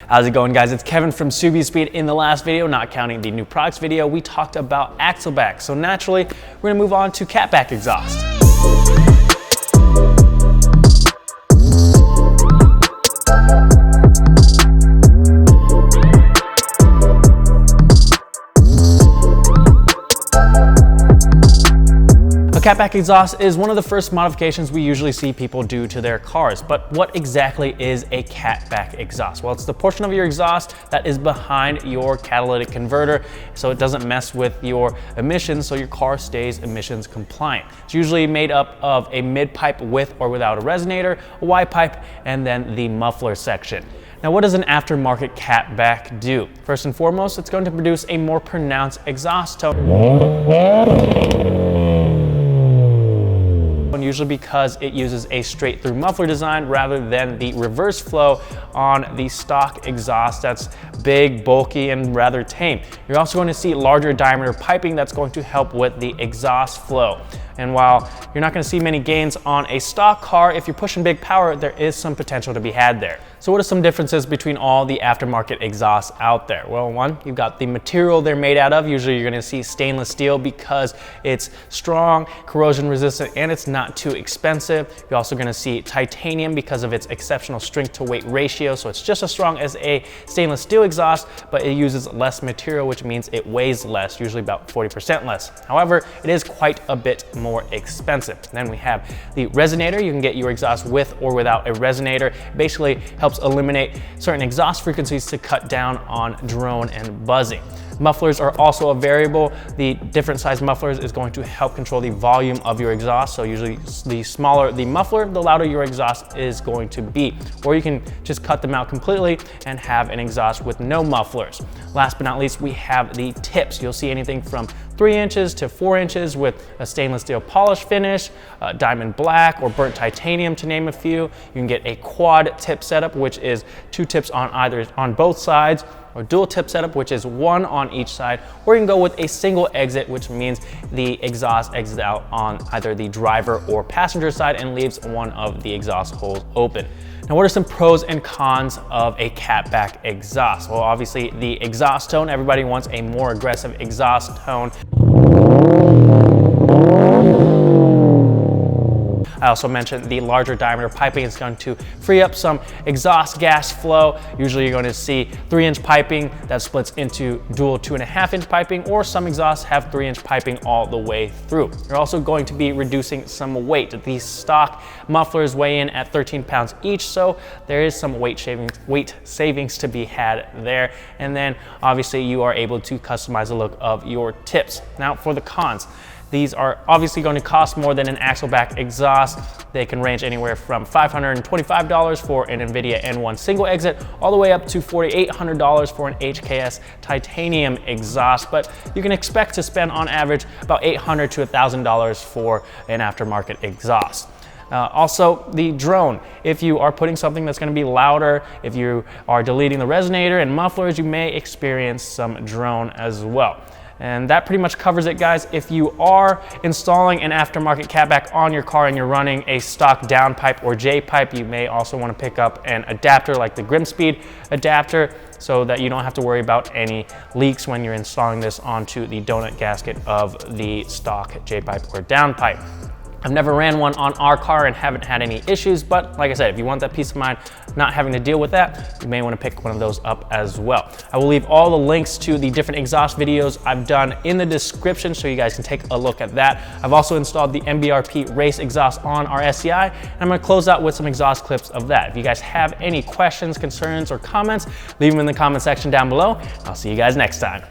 How's it going, guys? It's Kevin from SubiSpeed. In the last video, not counting the new products video, we talked about axle back. So naturally, we're gonna move on to Catback Exhaust. A catback exhaust is one of the first modifications we usually see people do to their cars. But what exactly is a catback exhaust? Well, it's the portion of your exhaust that is behind your catalytic converter, so it doesn't mess with your emissions, so your car stays emissions compliant. It's usually made up of a mid pipe with or without a resonator, a Y pipe, and then the muffler section. Now, what does an aftermarket catback do? First and foremost, it's going to produce a more pronounced exhaust tone. Usually because it uses a straight through muffler design rather than the reverse flow on the stock exhaust that's big, bulky, and rather tame. You're also going to see larger diameter piping that's going to help with the exhaust flow. And while you're not going to see many gains on a stock car, if you're pushing big power, there is some potential to be had there. So what are some differences between all the aftermarket exhausts out there? Well, one, you've got the material they're made out of. Usually you're going to see stainless steel because it's strong, corrosion resistant, and it's not too expensive. You're also going to see titanium because of its exceptional strength to weight ratio. So it's just as strong as a stainless steel exhaust, but it uses less material, which means it weighs less, usually about 40% less. However, it is quite a bit more expensive. Then we have the resonator. You can get your exhaust with or without a resonator. It basically helps eliminate certain exhaust frequencies to cut down on drone and buzzing. Mufflers are also a variable. The different size mufflers is going to help control the volume of your exhaust. So usually the smaller the muffler, the louder your exhaust is going to be. Or you can just cut them out completely and have an exhaust with no mufflers. Last but not least, we have the tips. You'll see anything from 3 inches to 4 inches with a stainless steel polish finish, diamond black, or burnt titanium, to name a few. You can get a quad tip setup, which is 2 tips on both sides, or dual tip setup, which is 1 on each side, or you can go with a single exit, which means the exhaust exits out on either the driver or passenger side and leaves one of the exhaust holes open. Now, what are some pros and cons of a catback exhaust? Well, obviously the exhaust tone, everybody wants a more aggressive exhaust tone. I also mentioned the larger diameter piping is going to free up some exhaust gas flow. Usually you're going to see 3-inch piping that splits into dual 2.5-inch piping, or some exhausts have 3-inch piping all the way through. You're also going to be reducing some weight. These stock mufflers weigh in at 13 pounds each, so there is some weight savings to be had there. And then obviously you are able to customize the look of your tips. Now, for the cons. These are obviously going to cost more than an axle back exhaust. They can range anywhere from $525 for an NVIDIA N1 single exit, all the way up to $4,800 for an HKS titanium exhaust. But you can expect to spend on average about $800 to $1,000 for an aftermarket exhaust. Also, the drone. If you are putting something that's going to be louder, if you are deleting the resonator and mufflers, you may experience some drone as well. And that pretty much covers it, guys. If you are installing an aftermarket catback on your car and you're running a stock down pipe or J pipe, you may also want to pick up an adapter like the SubiSpeed adapter, so that you don't have to worry about any leaks when you're installing this onto the donut gasket of the stock J pipe or down pipe. I've never ran one on our car and haven't had any issues, but like I said, if you want that peace of mind, not having to deal with that, you may want to pick one of those up as well. I will leave all the links to the different exhaust videos I've done in the description so you guys can take a look at that. I've also installed the MBRP race exhaust on our SCI, and I'm going to close out with some exhaust clips of that. If you guys have any questions, concerns, or comments, leave them in the comment section down below. I'll see you guys next time.